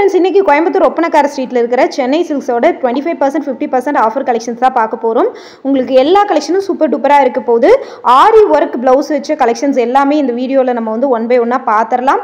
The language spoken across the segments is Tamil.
ஃப்ரெண்ட்ஸ், இன்னைக்கு கோயம்புத்தூர் ஒப்பனக்கார ஸ்ட்ரீட்டில் இருக்கிற சென்னை சில்க்ஸோட 25% 50% ஆஃபர் கலெக்ஷன்ஸ் தான் பார்க்க போகிறோம். உங்களுக்கு எல்லா கலெக்ஷனும் சூப்பர் டூப்பராக இருக்க போகுது. ஆரி ஒர்க் ப்ளவுஸ் வச்ச கலெக்ஷன்ஸ் எல்லாமே இந்த வீடியோவில் நம்ம வந்து ஒன் பை ஒன்னாக பார்த்துடலாம்.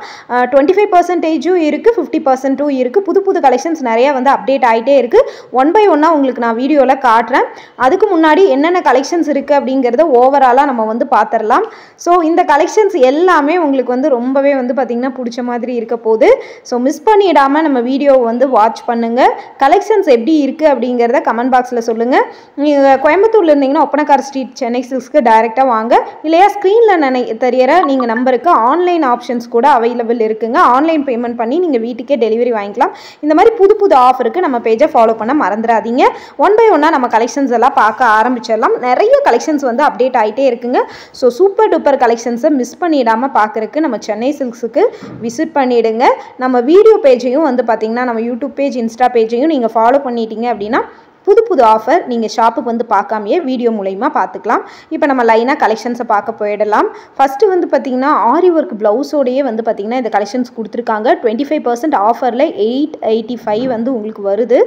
25% இருக்குது, 50% இருக்குது. புது புது கலெக்ஷன்ஸ் நிறையா வந்து அப்டேட் ஆகிட்டே இருக்குது. ஒன் பை ஒன்னாக உங்களுக்கு நான் வீடியோவில் காட்டுறேன். அதுக்கு முன்னாடி என்னென்ன கலெக்ஷன்ஸ் இருக்குது அப்படிங்கிறத ஓவராலாக நம்ம வந்து பார்த்துடலாம். ஸோ இந்த கலெக்ஷன்ஸ் எல்லாமே உங்களுக்கு வந்து ரொம்பவே வந்து பார்த்திங்கன்னா பிடிச்ச மாதிரி இருக்க போகுது. ஸோ மிஸ் பண்ணிடாமல் நம்ம வீடியோவை வந்து வாட்ச் பண்ணுங்கள். கலெக்ஷன்ஸ் எப்படி இருக்குது அப்படிங்கிறத கமெண்ட் பாக்ஸில் சொல்லுங்கள். நீங்கள் கோயம்புத்தூரில் இருந்தீங்கன்னா ஒப்பனக்கார ஸ்ட்ரீட் சென்னை சில்க்ஸ்க்கு டைரெக்டாக வாங்க. இல்லையா ஸ்க்ரீனில் தெரியற நீங்கள் நம்பருக்கு ஆன்லைன் ஆப்ஷன்ஸ் கூட அவைலபிள் இருக்குங்க. ஆன்லைன் பேமெண்ட் பண்ணி நீங்கள் வீட்டுக்கே டெலிவரி வாங்கிக்கலாம். இந்த மாதிரி புது புது ஆஃபருக்கு நம்ம பேஜை ஃபாலோ பண்ண மறந்துடாதீங்க. ஒன் பை ஒன்னாக நம்ம கலெக்ஷன்ஸ் எல்லாம் பார்க்க ஆரம்பிச்சிடலாம். நிறைய கலெக்ஷன்ஸ் வந்து அப்டேட் ஆகிட்டே இருக்குங்க. ஸோ சூப்பர் டூப்பர் கலெக்ஷன்ஸை மிஸ் பண்ணிடாமல் பார்க்குறக்கு நம்ம சென்னை சில்க்ஸுக்கு விசிட் பண்ணிவிடுங்க. நம்ம வீடியோ பேஜையும் வந்து பார்த்திங்கன்னா நம்ம யூடியூப் பேஜ், இன்ஸ்டா பேஜையும் நீங்கள் ஃபாலோ பண்ணிட்டீங்க அப்படின்னா புது புது ஆஃபர் நீங்கள் ஷாப்புக்கு வந்து பார்க்காமையே வீடியோ மூலயமா பார்த்துக்கலாம். இப்போ நம்ம லைனாக கலெக்ஷன்ஸை பார்க்க போயிடலாம். ஃபஸ்ட்டு வந்து பார்த்திங்கன்னா ஆரி ஒர்க் ப்ளவுஸோடையே வந்து பார்த்திங்கன்னா இந்த கலெக்ஷன்ஸ் கொடுத்துருக்காங்க. 25% ஆஃபரில் 885 வந்து உங்களுக்கு வருது.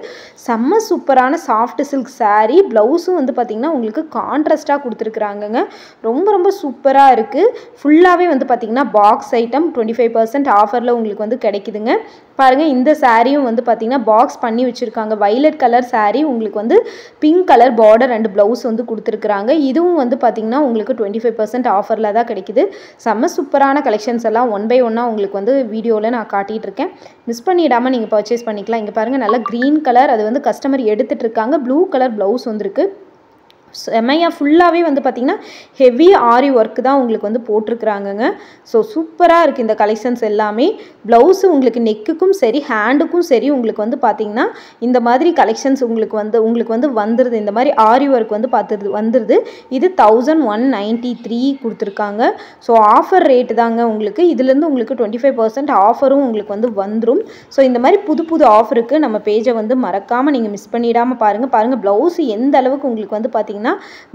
செம்ம சூப்பரான சாஃப்ட் சில்க் சாரீ. ப்ளவுஸும் வந்து பார்த்திங்கன்னா உங்களுக்கு கான்ட்ராஸ்ட்டாக கொடுத்துருக்குறாங்கங்க. ரொம்ப ரொம்ப சூப்பராக இருக்குது. ஃபுல்லாகவே வந்து பார்த்திங்கன்னா பாக்ஸ் ஐட்டம் 25% ஆஃபரில் உங்களுக்கு வந்து கிடைக்குதுங்க. பாருங்கள், இந்த சாரியும் வந்து பார்த்திங்கன்னா பாக்ஸ் பண்ணி வச்சுருக்காங்க. வைலட் கலர் சாரீ, உங்களுக்கு வந்து pink colour border and blouse வந்து கொடுத்துருக்குறாங்க. இதுவும் வந்து பார்த்திங்கன்னா உங்களுக்கு 25% ஆஃபரில் தான் கிடைக்குது. செம்ம சூப்பரான கலெக்ஷன்ஸ் எல்லாம் ஒன் பை ஒன்னாக உங்களுக்கு வந்து வீடியோவில் நான் காட்டிகிட்டு இருக்கேன். மிஸ் பண்ணிடாமல் நீங்கள் பர்ச்சேஸ் பண்ணிக்கலாம். இங்கே பாருங்கள், நல்லா க்ரீன் கலர், அது வந்து கஸ்டமர் எடுத்துகிட்டு இருக்காங்க. ப்ளூ கலர் ப்ளவுஸ் வந்துருக்கு. செம்மையாக ஃபுல்லாகவே வந்து பார்த்திங்கன்னா ஹெவி ஆரி ஒர்க்கு தான் உங்களுக்கு வந்து போட்டிருக்குறாங்கங்க. ஸோ சூப்பராக இருக்குது இந்த கலெக்ஷன்ஸ் எல்லாமே. ப்ளவுஸு உங்களுக்கு நெக்குக்கும் சரி ஹேண்டுக்கும் சரி உங்களுக்கு வந்து பார்த்திங்கன்னா இந்த மாதிரி கலெக்ஷன்ஸ் உங்களுக்கு வந்து வந்துடுது. இந்த மாதிரி ஆரி ஒர்க் வந்து வந்துடுது. இது 1193 கொடுத்துருக்காங்க. ஸோ ஆஃபர் ரேட்டு தாங்க உங்களுக்கு. இதுலேருந்து உங்களுக்கு 25% ஆஃபரும் உங்களுக்கு வந்து வந்துடும். ஸோ இந்த மாதிரி புது புது ஆஃபருக்கு நம்ம பேஜை வந்து மறக்காமல் நீங்கள் மிஸ் பண்ணிடாமல் பாருங்கள். ப்ளவுஸு எந்த அளவுக்கு உங்களுக்கு வந்து பார்த்திங்கன்னா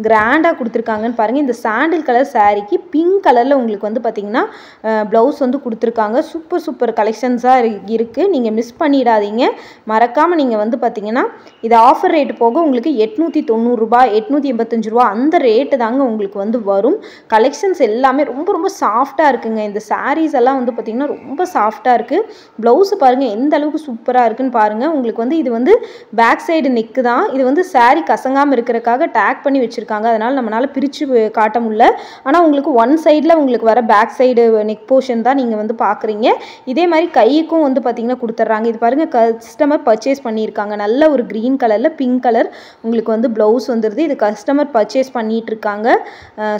கிராண்டாக கொடுத்துருக்காங்கன்னு பாருங்கள். இந்த சாண்டில் கலர் சாரீக்கு பிங்க் கலரில் உங்களுக்கு வந்து பார்த்திங்கன்னா ப்ளவுஸ் வந்து கொடுத்துருக்காங்க. சூப்பர் கலெக்ஷன்ஸாக இருக்குது. நீங்கள் மிஸ் பண்ணிடாதீங்க. மறக்காமல் நீங்கள் வந்து பார்த்திங்கன்னா இது ஆஃபர் ரேட்டு போக உங்களுக்கு 890 ரூபா 885 ரூபா அந்த ரேட்டு தாங்க உங்களுக்கு வந்து வரும். கலெக்ஷன்ஸ் எல்லாமே ரொம்ப ரொம்ப சாஃப்டாக இருக்குங்க. இந்த சாரீஸ் எல்லாம் வந்து பார்த்திங்கன்னா ரொம்ப சாஃப்டாக இருக்குது. ப்ளவுஸு பாருங்கள் எந்த அளவுக்கு சூப்பராக இருக்குன்னு பாருங்கள். உங்களுக்கு வந்து இது வந்து பேக் சைடு நெக்கு தான். இது வந்து சாரீ கசங்காமல் இருக்கிறதுக்காக டேக் பண்ணி வச்சுருக்காங்க. அதனால் நம்மளால் பிரித்து காட்ட முடியல. ஆனால் உங்களுக்கு ஒன் சைடில் உங்களுக்கு வர பேக் சைடு நெக் போர்ஷன் தான் நீங்கள் வந்து பார்க்குறீங்க. இதே மாதிரி கைக்கும் வந்து பார்த்திங்கன்னா கொடுத்துட்றாங்க. இது பாருங்கள், கஸ்டமர் பர்ச்சேஸ் பண்ணியிருக்காங்க. நல்ல ஒரு க்ரீன் கலரில் பிங்க் கலர் உங்களுக்கு வந்து ப்ளவுஸ் வந்துடுது. இது கஸ்டமர் பர்ச்சேஸ் பண்ணிகிட்டு இருக்காங்க.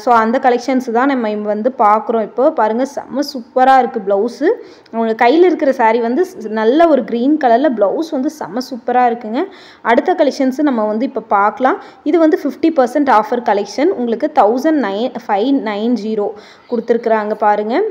ஸோ அந்த கலெக்ஷன்ஸ் தான் நம்ம வந்து பார்க்குறோம். இப்போ பாருங்கள், செம்ம சூப்பராக இருக்குது ப்ளவுஸு. அவங்க கையில் இருக்கிற சாரீ வந்து நல்ல ஒரு க்ரீன் கலரில் ப்ளவுஸ் வந்து செம்ம சூப்பராக இருக்குங்க. அடுத்த கலெக்ஷன்ஸு நம்ம வந்து இப்போ பார்க்கலாம். இது வந்து 50% ஆஃபர் கலெக்ஷன். உங்களுக்கு 1590 கொடுத்துருக்குறாங்க பாருங்கள்.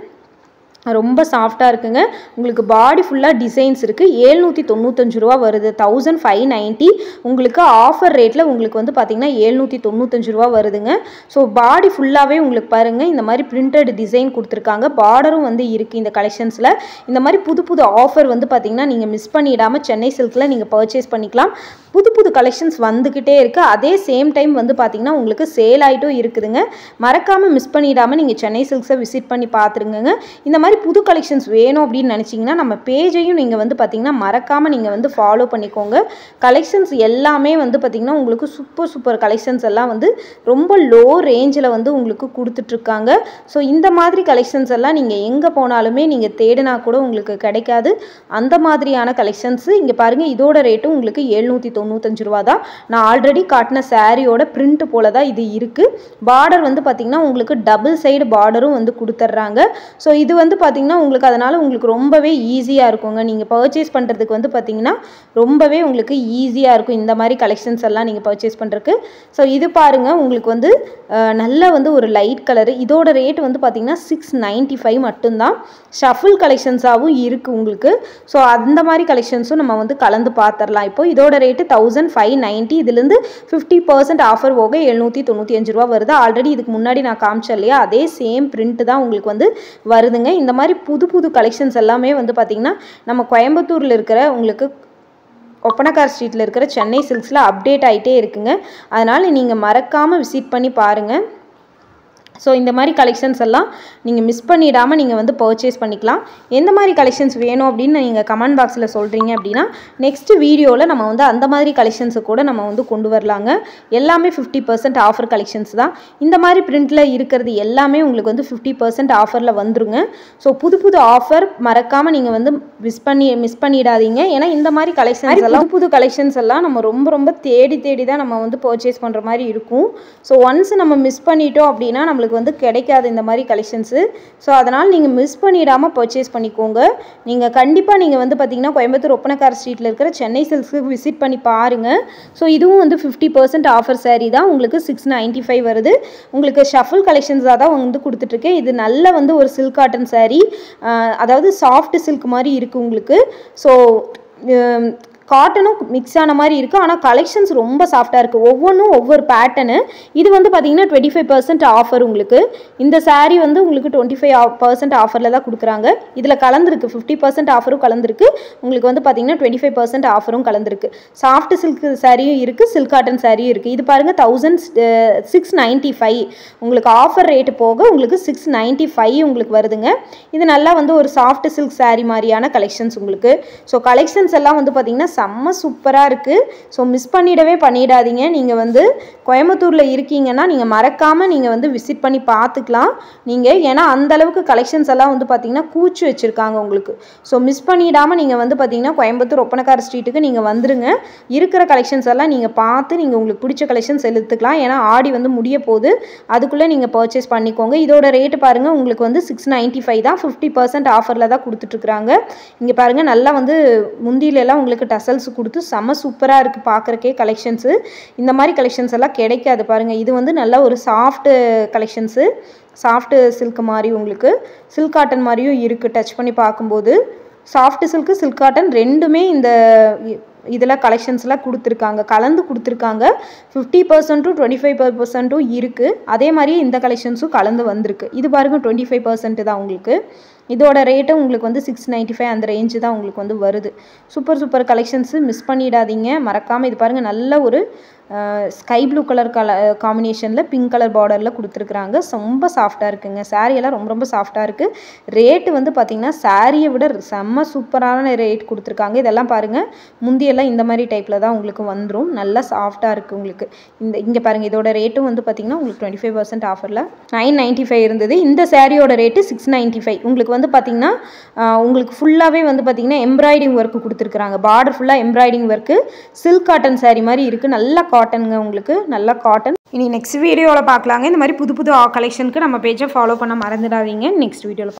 ரொம்ப சாஃப்டாக இருக்குங்க. உங்களுக்கு பாடி ஃபுல்லாக டிசைன்ஸ் இருக்குது. 795 ரூபா வருது. 1590 உங்களுக்கு ஆஃபர் ரேட்டில் உங்களுக்கு வந்து பார்த்திங்கன்னா 795 ரூபா வருதுங்க. ஸோ பாடி ஃபுல்லாகவே உங்களுக்கு பாருங்கள் இந்த மாதிரி பிரிண்டட் டிசைன் கொடுத்துருக்காங்க. பார்டரும் வந்து இருக்குது இந்த கலெக்ஷன்ஸில். இந்த மாதிரி புது புது ஆஃபர் வந்து பார்த்திங்கன்னா நீங்கள் மிஸ் பண்ணிடாமல் சென்னை சில்கில் நீங்கள் பர்ச்சேஸ் பண்ணிக்கலாம். புது புது கலெக்ஷன்ஸ் வந்துக்கிட்டே இருக்குது. அதே சேம் டைம் வந்து பார்த்திங்கன்னா உங்களுக்கு சேல் ஆகிட்டும் இருக்குதுங்க. மறக்காமல் மிஸ் பண்ணிடாமல் நீங்கள் சென்னை சில்க்ஸை விசிட் பண்ணி பார்த்துருங்க. இந்த மாதிரி புது கலெக்ஷன்ஸ் வேணும் அப்படின்னு நினச்சிங்கன்னா நம்ம பேஜையும் நீங்கள் வந்து பார்த்திங்கன்னா மறக்காமல் நீங்கள் வந்து ஃபாலோ பண்ணிக்கோங்க. கலெக்ஷன்ஸ் எல்லாமே வந்து பார்த்திங்கன்னா உங்களுக்கு சூப்பர் கலெக்ஷன்ஸ் எல்லாம் வந்து ரொம்ப லோ ரேஞ்சில் வந்து உங்களுக்கு கொடுத்துட்ருக்காங்க. ஸோ இந்த மாதிரி கலெக்ஷன்ஸ் எல்லாம் நீங்கள் எங்கே போனாலுமே நீங்கள் தேடினா கூட உங்களுக்கு கிடைக்காது. அந்த மாதிரியான கலெக்ஷன்ஸு இங்கே பாருங்கள். இதோட ரேட்டும் உங்களுக்கு 795 ரூபா தான். நான் ஆல்ரெடி காட்டின சாரியோட பிரிண்ட் போல தான் இது இருக்குது. பார்டர் வந்து பார்த்திங்கன்னா உங்களுக்கு டபுள் சைடு பார்டரும் வந்து கொடுத்துட்றாங்க. ஸோ இது வந்து பார்த்திங்கன்னா உங்களுக்கு அதனால் உங்களுக்கு ரொம்பவே ஈஸியாக இருக்குங்க. நீங்கள் பர்ச்சேஸ் பண்ணுறதுக்கு வந்து பார்த்திங்கன்னா ரொம்பவே உங்களுக்கு ஈஸியாக இருக்கும் இந்த மாதிரி கலெக்ஷன்ஸ் எல்லாம் நீங்கள் பர்ச்சேஸ் பண்ணுறதுக்கு. ஸோ இது பாருங்கள், உங்களுக்கு வந்து நல்ல வந்து ஒரு லைட் கலரு. இதோட ரேட் வந்து பார்த்திங்கன்னா 695 மட்டும்தான். ஷஃபிள் கலெக்ஷன்ஸாகவும் இருக்குது உங்களுக்கு. ஸோ அந்த மாதிரி கலெக்ஷன்ஸும் நம்ம வந்து கலந்து பார்த்துடலாம். இப்போ இதோட ரேட்டு 1590 6590. இதுலேருந்து 50% ஆஃபர் போக 795 ரூபா வருது. ஆல்ரெடி இதுக்கு முன்னாடி நான் காமிச்சேன் இல்லையா, அதே சேம் பிரிண்ட் தான் உங்களுக்கு வந்து வருதுங்க. இந்த மாதிரி புது புது கலெக்ஷன்ஸ் எல்லாமே வந்து பார்த்திங்கன்னா நம்ம கோயம்புத்தூரில் இருக்கிற உங்களுக்கு ஒப்பனக்கார் ஸ்ட்ரீட்டில் இருக்கிற சென்னை சில்க்ஸில் அப்டேட் ஆகிட்டே இருக்குங்க. அதனால் நீங்கள் மறக்காமல் விசிட் பண்ணி பாருங்கள். ஸோ இந்த மாதிரி கலெக்ஷன்ஸ் எல்லாம் நீங்கள் மிஸ் பண்ணிடாமல் நீங்கள் வந்து பர்ச்சேஸ் பண்ணிக்கலாம். எந்த மாதிரி கலெக்ஷன்ஸ் வேணும் அப்படின்னு நீங்கள் கமெண்ட் பாக்ஸில் சொல்கிறீங்க அப்படின்னா நெக்ஸ்ட் வீடியோவில் நம்ம வந்து அந்த மாதிரி கலெக்ஷன்ஸை கூட நம்ம வந்து கொண்டு வரலாங்க. எல்லாமே 50% ஆஃபர் கலெக்ஷன்ஸ் தான். இந்த மாதிரி பிரிண்டில் இருக்கிறது எல்லாமே உங்களுக்கு வந்து 50% ஆஃபரில் வந்துருங்க. ஸோ புது புது ஆஃபர் மறக்காமல் நீங்கள் வந்து மிஸ் பண்ணிடாதீங்க. ஏன்னா இந்த மாதிரி கலெக்ஷன்ஸ் எல்லாம் புது கலெக்ஷன்ஸ் எல்லாம் நம்ம ரொம்ப தேடி தான் நம்ம வந்து பர்ச்சேஸ் பண்ணுற மாதிரி இருக்கும். ஸோ ஒன்ஸ் நம்ம மிஸ் பண்ணிட்டோம் அப்படின்னா நம்மளுக்கு வந்து கிடைக்காது இந்த மாதிரி கலெக்ஷன்ஸு. ஸோ அதனால் நீங்கள் மிஸ் பண்ணிடாமல் பர்ச்சேஸ் பண்ணிக்கோங்க. நீங்கள் கண்டிப்பாக நீங்கள் வந்து பார்த்திங்கன்னா கோயம்புத்தூர் ஒப்பனக்கார் ஸ்ட்ரீட்டில் இருக்கிற சென்னை சில்க்ஸுக்கு விசிட் பண்ணி பாருங்கள். ஸோ இதுவும் வந்து 50% ஆஃபர் saree தான். உங்களுக்கு 695 வருது. உங்களுக்கு ஷஃபிள் கலெக்ஷன்ஸாக தான் வந்து கொடுத்துட்ருக்கேன். இது நல்ல வந்து ஒரு சில்க் காட்டன் saree, அதாவது சாஃப்ட் சில்க் மாதிரி இருக்குது உங்களுக்கு. ஸோ காட்டனும் மிக்ஸ் ஆன மாதிரி இருக்குது. ஆனால் கலெக்ஷன்ஸ் ரொம்ப சாஃப்டாக இருக்குது. ஒவ்வொன்றும் ஒவ்வொரு பேட்டர்னு. இது வந்து பார்த்திங்கன்னா 25% ஆஃபர் உங்களுக்கு. இந்த saree வந்து உங்களுக்கு 25% ஆஃபரில் தான் கொடுக்குறாங்க. இதில் கலந்துருக்கு 50% ஆஃபரும் கலந்துருக்கு. உங்களுக்கு வந்து பார்த்திங்கன்னா 25% ஆஃபரும் கலந்துருக்கு. சாஃப்ட் சில்க் சாரியும் இருக்குது, சில்க் காட்டன் சாரியும் இருக்குது. இது பாருங்கள் 1695 உங்களுக்கு ஆஃபர் ரேட்டு போக உங்களுக்கு 695 உங்களுக்கு வருதுங்க. இது நல்லா வந்து ஒரு சாஃப்ட் சில்க் saree மாதிரியான கலெக்ஷன்ஸ் உங்களுக்கு. ஸோ கலெக்ஷன்ஸ் எல்லாம் வந்து பார்த்திங்கன்னா செம்ம சூப்பராக இருக்குது. ஸோ மிஸ் பண்ணிடாதீங்க. நீங்கள் வந்து கோயம்புத்தூரில் இருக்கீங்கன்னா நீங்கள் மறக்காமல் நீங்கள் வந்து விசிட் பண்ணி பார்த்துக்கலாம் நீங்கள். ஏன்னா அந்தளவுக்கு கலெக்ஷன்ஸ் எல்லாம் வந்து பார்த்திங்கன்னா கூச்சி வச்சுருக்காங்க உங்களுக்கு. ஸோ மிஸ் பண்ணிடாமல் நீங்கள் வந்து பார்த்திங்கன்னா கோயம்புத்தூர் ஒப்பனக்கார ஸ்ட்ரீட்டுக்கு நீங்கள் வந்துடுங்க. இருக்கிற கலெக்ஷன்ஸ் எல்லாம் நீங்கள் பார்த்து நீங்கள் உங்களுக்கு பிடிச்ச கலெக்ஷன்ஸ் எடுத்துக்கலாம். ஏன்னா ஆடி வந்து முடிய போகுது, அதுக்குள்ளே நீங்கள் பர்ச்சேஸ் பண்ணிக்கோங்க. இதோட ரேட்டு பாருங்கள் உங்களுக்கு வந்து 695 தான். 50% ஆஃபரில் தான் கொடுத்துட்ருக்குறாங்க. இங்கே பாருங்கள் நல்லா வந்து முந்தியிலெல்லாம் உங்களுக்கு டசல்ஸ் கொடுத்து செம்ம சூப்பராக இருக்குது பார்க்குறக்கே கலெக்ஷன்ஸு. இந்த மாதிரி கலெக்ஷன்ஸ் எல்லாம் கிடைக்காது பாருங்கள். இது வந்து நல்ல ஒரு சாஃப்ட்டு கலெக்ஷன்ஸு, சாஃப்ட்டு சில்க் மாதிரி உங்களுக்கு சில்க் காட்டன் மாதிரியும் இருக்குது. டச் பண்ணி பார்க்கும்போது சாஃப்ட் சில்க்கு சில்க் காட்டன் ரெண்டுமே இந்த இதில் கலெக்ஷன்ஸ்லாம் கொடுத்துருக்காங்க, கலந்து கொடுத்துருக்காங்க. 50% 25% இருக்குது. அதே மாதிரி இந்த கலெக்ஷன்ஸும் கலந்து வந்திருக்கு. இது பாருங்கள் 25% தான் உங்களுக்கு. இதோட ரேட்டு உங்களுக்கு வந்து 695 அந்த ரேஞ்சு தான் உங்களுக்கு வந்து வருது. சூப்பர் கலெக்ஷன்ஸு மிஸ் பண்ணிடாதீங்க மறக்காமல். இது பாருங்கள் நல்ல ஒரு ஸ்கை ப்ளூ கலர் காம்பினேஷனில் பிங்க் கலர் பார்டரில் கொடுத்துருக்குறாங்க. ரொம்ப சாஃப்டாக இருக்குங்க. சாரியெல்லாம் ரொம்ப சாஃப்டாக இருக்குது. ரேட்டு வந்து பார்த்திங்கன்னா சாரியை விட செம்ம சூப்பரான ரேட் கொடுத்துருக்காங்க. இதெல்லாம் பாருங்கள் முந்தியெல்லாம் இந்த மாதிரி டைப்பில் தான் உங்களுக்கு வந்துடும். நல்லா சாஃப்டாக இருக்குது உங்களுக்கு. இங்கே பாருங்கள் இதோட ரேட்டும் வந்து பார்த்திங்கன்னா உங்களுக்கு 25% ஆஃபரில் 995 இருந்தது. இந்த சாரியோட ரேட்டு 695. உங்களுக்கு வந்து பார்த்திங்கன்னா உங்களுக்கு ஃபுல்லாகவே வந்து பார்த்திங்கன்னா எம்ப்ராய்டிங் ஒர்க்கு கொடுத்துருக்குறாங்க. பார்டர் ஃபுல்லாக embroidery work, silk cotton sari மாதிரி இருக்குது. நல்லா காட்டனுங்க உங்களுக்கு, நல்லா காட்டன். இனி நெக்ஸ்ட் வீடியோவில் பார்க்கலாங்க. இந்த மாதிரி புது கலெக்ஷனுக்கு நம்ம பேஜை ஃபாலோ பண்ண மறந்துடாதீங்க. நெக்ஸ்ட் வீடியோவில்